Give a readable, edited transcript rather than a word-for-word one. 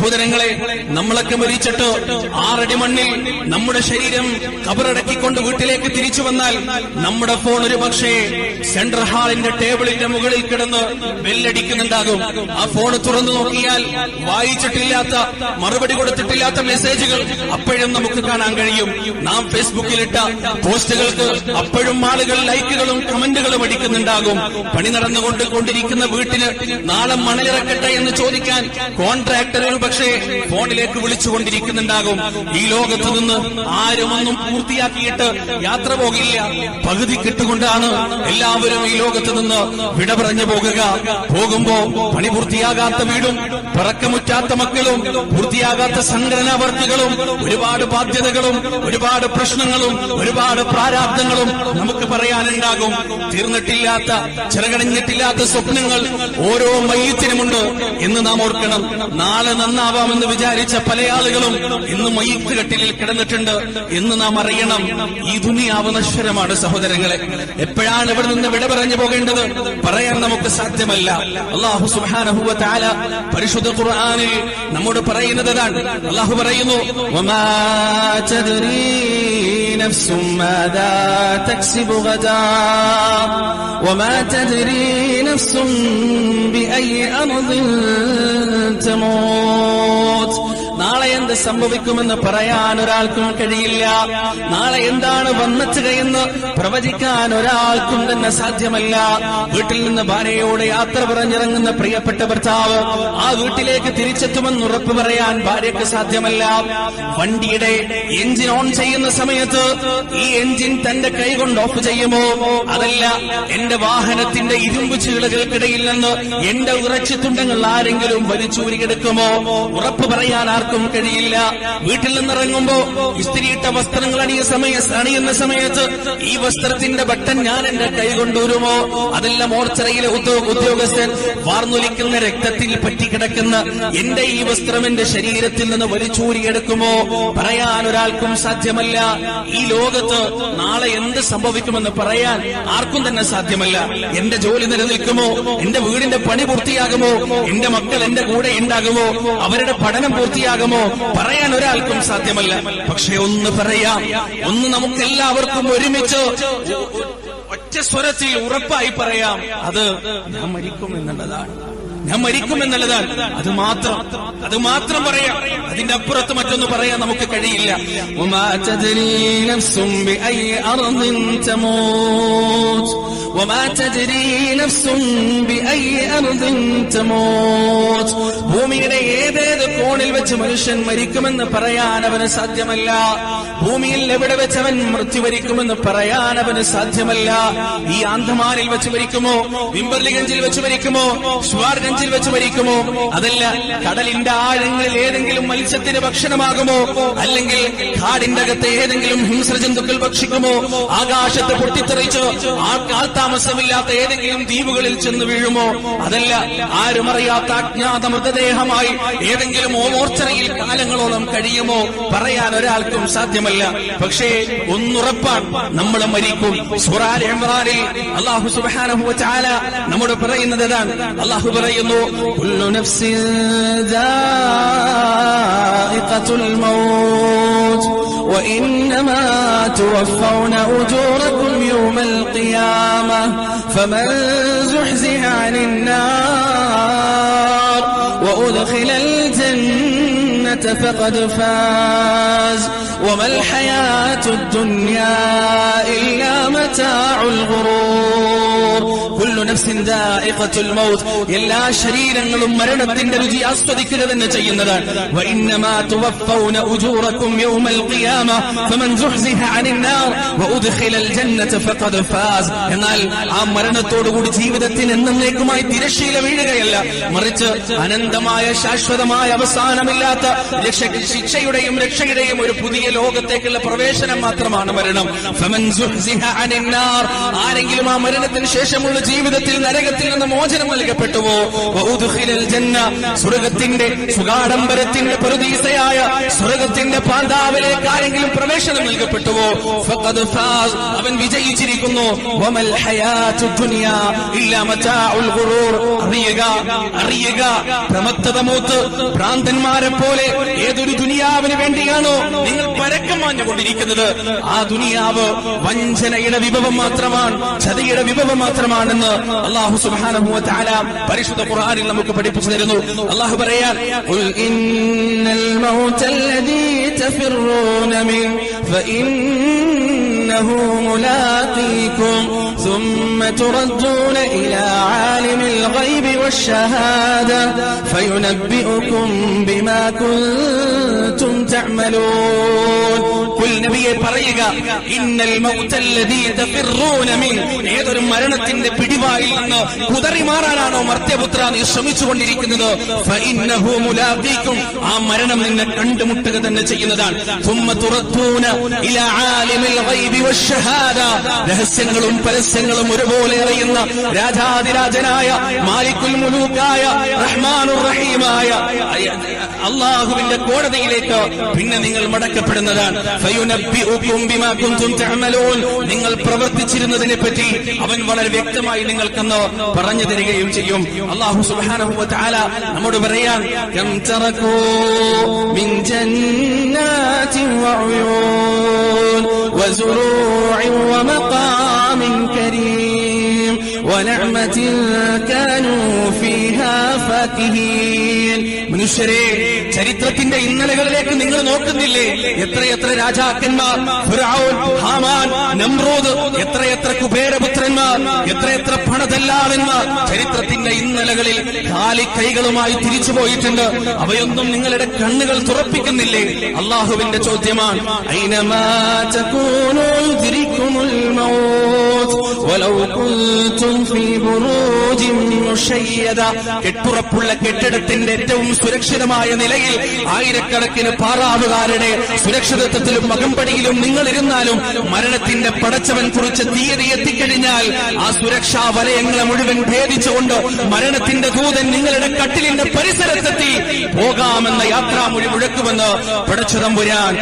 സഹോദരങ്ങളെ, നമ്മളൊക്കെ മരിച്ചിട്ട് 6 അടി മണ്ണിൽ നമ്മുടെ ശരീരം കബറടക്കിക്കൊണ്ട് വീട്ടിലേക്ക് തിരിച്ചു വന്നാൽ നമ്മുടെ ഫോൺ ഒരു പക്ഷേ സെൻട്രൽ ഹാളിന്റെ ടേബിളിന്റെ മുകളിൽ കിടന്ന് ബെല്ലടിക്കുന്നുണ്ടാകും. ആ ഫോൺ തുറന്നു നോക്കിയാൽ വായിച്ചിട്ടില്ലാത്ത, മറുപടി കൊടുത്തിട്ടില്ലാത്ത മെസ്സേജുകൾ അപ്പോഴും നമുക്ക് കാണാൻ കഴിയും. നാം ഫേസ്ബുക്കിലിട്ട പോസ്റ്റുകൾക്ക് അപ്പോഴും ആളുകൾ ലൈക്കുകളും കമന്റുകളും അടിക്കുന്നുണ്ടാകും. പണി നടന്നുകൊണ്ടിരിക്കുന്ന വീട്ടിന് നാളെ മണലിറക്കട്ടെ എന്ന് ചോദിക്കാൻ കോൺട്രാക്ടർ ഒരു പക്ഷേ ഫോണിലേക്ക് വിളിച്ചുകൊണ്ടിരിക്കുന്നുണ്ടാകും. ഈ ലോകത്ത് നിന്ന് ആരുമൊന്നും പൂർത്തിയാക്കിയിട്ട് യാത്ര പോകില്ല. പകുതി കിട്ടുകൊണ്ടാണ് എല്ലാവരും ഈ ലോകത്ത് നിന്ന് വിട പറഞ്ഞു പോകുക. പോകുമ്പോ പണി പൂർത്തിയാകാത്ത വീടും, പറക്കമുറ്റാത്ത മക്കളും, പൂർത്തിയാകാത്ത സംഘടനാ വർക്കുകളും, ഒരുപാട് ബാധ്യതകളും, ഒരുപാട് പ്രശ്നങ്ങളും, ഒരുപാട് പ്രാരാബ്ദങ്ങളും നമുക്ക് പറയാനുണ്ടാകും. തീർന്നിട്ടില്ലാത്ത, ചിറകടഞ്ഞിട്ടില്ലാത്ത സ്വപ്നങ്ങൾ ഓരോ മയ്യത്തിനുമുണ്ട് എന്ന് നാം ഓർക്കണം. നാളെ നന്നാവാമെന്ന് വിചാരിച്ച പല ആളുകളും ഇന്ന് മയ്യത്ത് കട്ടിലിൽ കിടന്നിട്ടുണ്ട് എന്ന് നാം അറിയണം. ഈ ദുനിയാവ് നശ്വരമാണ് സഹോദരങ്ങളെ. എപ്പോഴാണ് ഇവിടെ നിന്ന് വിട പറഞ്ഞു പോകേണ്ടത് പറയാൻ നമുക്ക് സാധ്യമല്ല. അല്ലാഹു സുബ്ഹാനഹു വ തആല പരിശുദ്ധ ഖുർആനിൽ നമ്മോട് പറയുന്നതാണ്. അല്ലാഹു പറയുന്നു, വമാ തദ്രീ നഫ്സും മാദാ തക്സിബു ഗദാ വമാ തദ്രീ നഫ്സും ബിഅയ്യി അർദിൻ തമൂത്. നാളെ എന്ത് സംഭവിക്കുമെന്ന് പറയാൻ ഒരാൾക്കും കഴിയില്ല. നാളെ എന്താണ് വന്നെത്തുകയെന്ന് പ്രവചിക്കാൻ ഒരാൾക്കും തന്നെ സാധ്യമല്ല. വീട്ടിൽ നിന്ന് ഭാര്യയോട് യാത്ര പറഞ്ഞിറങ്ങുന്ന പ്രിയപ്പെട്ട ഭർത്താവ് ആ വീട്ടിലേക്ക് തിരിച്ചെത്തുമെന്ന് ഉറപ്പ് പറയാൻ ഭാര്യയ്ക്ക് സാധ്യമല്ല. വണ്ടിയുടെ എഞ്ചിൻ ഓൺ ചെയ്യുന്ന സമയത്ത് ഈ എഞ്ചിൻ തന്റെ കൈകൊണ്ട് ഓഫ് ചെയ്യുമോ, അതല്ല എന്റെ വാഹനത്തിന്റെ ഇരുമ്പ് ചീളുകൾക്കിടയിൽ നിന്ന് എന്റെ ഉറച്ചിത്തുണ്ടങ്ങൾ ആരെങ്കിലും വലിച്ചൂരിയെടുക്കുമോ, ഉറപ്പ് പറയാൻ ആർക്കും കഴിയില്ല. വീട്ടിൽ നിന്നിറങ്ങുമ്പോ ഇസ്തിരിയിട്ട വസ്ത്രങ്ങൾ അണിയുന്ന സമയത്ത് ഈ വസ്ത്രത്തിന്റെ ബട്ടൺ ഞാൻ എന്റെ കൈ കൊണ്ടുവരുമോ, അതല്ല മോർച്ചറയിലെ ഉദ്യോഗസ്ഥൻ വാർന്നൊലിക്കുന്ന രക്തത്തിൽ പറ്റിക്കിടക്കുന്ന എന്റെ ഈ വസ്ത്രം എന്റെ ശരീരത്തിൽ നിന്ന് വലിച്ചൂരിയെടുക്കുമോ, പറയാൻ ഒരാൾക്കും സാധ്യമല്ല. ഈ ലോകത്ത് നാളെ എന്ത് സംഭവിക്കുമെന്ന് പറയാൻ ആർക്കും തന്നെ സാധ്യമല്ല. എന്റെ ജോലി നിലനിൽക്കുമോ, എന്റെ വീടിന്റെ പണി പൂർത്തിയാകുമോ, എന്റെ മക്കൾ എന്റെ കൂടെ ഉണ്ടാകുമോ, അവരുടെ പഠനം പൂർത്തിയാകുമോ, പറയാൻ ഒരാൾക്കും സാധ്യമല്ല. പക്ഷെ ഒന്ന് പറയാം, ഒന്ന് നമുക്കെല്ലാവർക്കും ഒരുമിച്ച് ഒറ്റ സ്വരത്തിൽ ഉറപ്പായി പറയാം, അത് ഞാൻ മരിക്കും എന്നുള്ളതാണ്. ഞാൻ മരിക്കും എന്നുള്ളതാണ്. അത് മാത്രം പറയാം. അതിന്റെ അപ്പുറത്ത് മറ്റൊന്ന് പറയാൻ നമുക്ക് കഴിയില്ല. വമാ തദ്രീ നഫ്സും ബിഅയ്യി അർദിൻ തമൂത് വമാ തദ്രീ നഫ്സും ബിഅയ്യി അർദിൻ തമൂത്. ഭൂമിയുടെ ഏതേത് കോണിൽ വെച്ച് മനുഷ്യൻ മരിക്കുമെന്ന് പറയാൻ അവന് സാധ്യമല്ല. ഭൂമിയിൽ എവിടെ വെച്ച് അവൻ മൃത്യു വരിക്കുമെന്ന് പറയാൻ അവന് സാധ്യമല്ല. ഈ ആന്തമാനിൽ വെച്ച് മരിക്കുമോ, വിംബർലിഗഞ്ചിൽ വെച്ച് മരിക്കുമോ, ഷ്വാർഗഞ്ചിൽ വെച്ച് മരിക്കുമോ, അതല്ല കടലിന്റെ ആഴങ്ങളിൽ ഏതെങ്കിലും മത്സ്യത്തിന് ഭക്ഷണമാകുമോ, അല്ലെങ്കിൽ കാടിന്റെ അകത്തെ ഏതെങ്കിലും ഹിംസ്രജന്തുക്കൾ ഭക്ഷിക്കുമോ, ആകാശത്ത് പൊട്ടിത്തെറിച്ച് ആൾതാമസമില്ലാത്ത ഏതെങ്കിലും ദ്വീപുകളിൽ ചെന്ന് വീഴുമോ, അതല്ല ആരുമറിയാത്ത അജ്ഞാത മൃതദേഹമായി ഏതെങ്കിലും മോർച്ചറയിൽ കാലങ്ങളോളം കഴിയുമോ, പറയാൻ ഒരാൾക്കും സാധ്യമല്ല. പക്ഷേ ഒന്നുറപ്പാണ്, നമ്മൾ മരിക്കും. സൂറ ആൽ ഇംറാനിൽ അല്ലാഹു സുബ്ഹാനഹു വ തആല നമ്മോട് പറയുന്നത് ഇതാണ്. അല്ലാഹു പറയുന്നു, കുല്ലു നഫ്സിൻ ദാഇഖത്തുൽ മൗത്ത് വഇന്നമാ തുവഫൗന ഉജൂറകും യൗമൽ ഖിയാമah ഫമൻ സുഹ്സിഹ അനിൻ നാർ വഉദ്ഖിലൽ ജന്നത ഫഖദ് ഫാസ് വമൽ ഹയാത്തുദ് ദുനിയാ ഇല്ലാ മതാഉൽ ഗുറൂർ. കുല്ലു നഫ്സിൻ ദാഇഖത്തുൽ മൗത്ത്, എല്ലാ ശരീരങ്ങളും മരണത്തിന്റെ രുചി ആസ്വദിക്കുക തന്നെ ചെയ്യുന്നതാണ്. വഇന്നമാ തുവഫൗന ഉജൂറകും യൗമൽ ഖിയാമah ഫമൻ സുഹ്സിഹ അനിൻ നാർ വഉദ്ഖിലൽ ജന്നത ഫഖദ് ഫാസ്. എന്നാൽ ആ മരണത്തോടുകൂടി ജീവിതത്തിന് എന്നേക്കുമായി തിരശ്ശീല വീഴുകയല്ല, മറിച്ച് അനന്തമായ ശാശ്വതമായ അവസാനമില്ലാത്ത ശിക്ഷയുടെയും രക്ഷയുടെയും ഒരു പുതിയ ലോകത്തേക്കുള്ള പ്രവേശനം മാത്രമാണ് മരണം. ഫമൻ സുഹ്സിഹ അനിൻ നാർ, ആരെങ്കിലും ആ മരണത്തിന് ശേഷമുള്ള ജീവിതത്തിൽ നരകത്തിൽ നിന്ന് മോചനം നൽകപ്പെട്ടുവോ, വഉദ്ഖിലൽ ജന്ന, സ്വർഗ്ഗത്തിന്റെ സുഖാഡംബരത്തിന്റെ പറുദീസയായ സ്വർഗ്ഗത്തിന്റെ പാന്താവിലേക്ക് ആരെങ്കിലും പ്രവേശനം നൽകപ്പെട്ടുവോ, ഫഖദ് ഫാസ്, അവൻ വിജയിച്ചിരിക്കുന്നു. വമൽ ഹയാത്തു ദുനിയ ഇല്ലാ മതാഉൽ ഗുറൂർ, അറിയുക പ്രമത്തത മൂത്ത് ഭ്രാന്തന്മാരെ പോലെ ഏതൊരു ദുനിയാവിന് വേണ്ടിയാണോ നിങ്ങൾ പരക്കം മാഞ്ഞുകൊണ്ടിരിക്കുന്നത്, ആ ദുനിയാവ് വഞ്ചനയുടെ വിഭവം മാത്രമാണ്, ചതിയുടെ വിഭവം മാത്രമാണെന്ന് അല്ലാഹു സുബ്ഹാനഹു വ തആല പരിശുദ്ധ ഖുർആനിൽ നമുക്ക് പഠിപ്പിച്ചു തരുന്നു. അല്ലാഹു പറയാൻ, ഖുൽ ഇന്നൽ മൗതല്ലദീ തഫിറൂന മിൻ ഫഇന്നഹു മുലാഖീകും ثم تردون إلى عالم الغيب والشهادة فينبئكم بما كنتم تعملون. قل നബിയെ പറയുക, ഇന്നൽ മൗതല്ലദീ തഫിറൂന മിൻ, ഏതൊരു മരണത്തിന്റെ പിടിവായിൽ നിന്ന് കുതറി മാറാനാണോ മർത്യപുത്ര നീ ശ്രമിച്ചുകൊണ്ടിരിക്കുന്നത്, ഫഇന്നഹു മുലാഖീകും, ആ മരണം നിന്നെ കണ്ടുമുട്ടുക തന്നെ ചെയ്യുന്നതാണ്. ثم تردون إلى عالم الغيب والشهادة, രഹസ്യങ്ങളും പരസ്യങ്ങളും ഒരുപോലെ അറിയുന്ന രാജാതിരാജനായ മാലിക്കുൽ മുലൂക്കായ റഹ്മാനുർ റഹീമായ അല്ലാഹുവിന്റെ കോടതിയിലേക്ക് പിന്നെ നിങ്ങൾ മടക്കപ്പെടുന്നതാണ്. ഫയുനബ്ബിഉകും ബിമാ കുൻതും തഅമലൂൻ, നിങ്ങൾ പ്രവർത്തിച്ചിരുന്നതിനെ പറ്റി അവൻ വളരെ വ്യക്തമായി നിങ്ങൾക്കെന്ന് പറഞ്ഞു തരികയും ചെയ്യും. അല്ലാഹു സുബ്ഹാനഹു വ തആല നമ്മോട് പറയാൻ, കം തറകൂ മിൻ ജന്നാതിൻ വഉയൂൻ വസുറൂഇൻ വമഖാമിൻ കരീം വനഅമതിൻ കാനൂ ഫീഹാ ഫാകിഹീൻ. മനുഷ്യരെ, ചരിത്രത്തിന്റെ ഇന്നലകളിലേക്ക് നിങ്ങൾ നോക്കുന്നില്ലേ? എത്രയെത്ര രാജാക്കന്മാർ, ഫിർഔൻ, ഹാമാൻ, നമ്രൂദ്, എത്രയെത്ര കുബേരപുത്രന്മാർ, എത്രയെത്ര പണദല്ലാളന്മാർ ചരിത്രത്തിന്റെ ഇന്നലകളിൽ കാലിക്കൈകളുമായി തിരിച്ചുപോയിട്ടുണ്ട്. അവയൊന്നും നിങ്ങളുടെ കണ്ണുകൾ തുറപ്പിക്കുന്നില്ലേ? അല്ലാഹുവിന്റെ ചോദ്യമാണ്, ഐനമാ തകൂനൂ യുദ്രികുമുൽ മൗത്ത് വലൗ കുൻതും ഫീ ബുറൂജിൻ മുശയ്യദ, കെട്ടുറപ്പുള്ള കെട്ടിടത്തിന്റെ ഏറ്റവും സുരക്ഷിതമായ നിലയിൽ ആയിരക്കണക്കിന് പാറാവുകാരുടെ സുരക്ഷിതത്വത്തിലും അകമ്പടിയിലും നിങ്ങളിരുന്നാലും മരണത്തിന്റെ പടച്ചവൻ കുറിച്ച് തീയതി എത്തിക്കഴിഞ്ഞാൽ ആ സുരക്ഷാ വലയങ്ങളെ മുഴുവൻ ഭേദിച്ചുകൊണ്ട് മരണത്തിന്റെ ദൂതൻ നിങ്ങളുടെ കട്ടിലിന്റെ പരിസരത്തെത്തി പോകാമെന്ന യാത്രാമൊഴി മുഴക്കുമെന്ന് പടച്ചതമ്പുരാൻ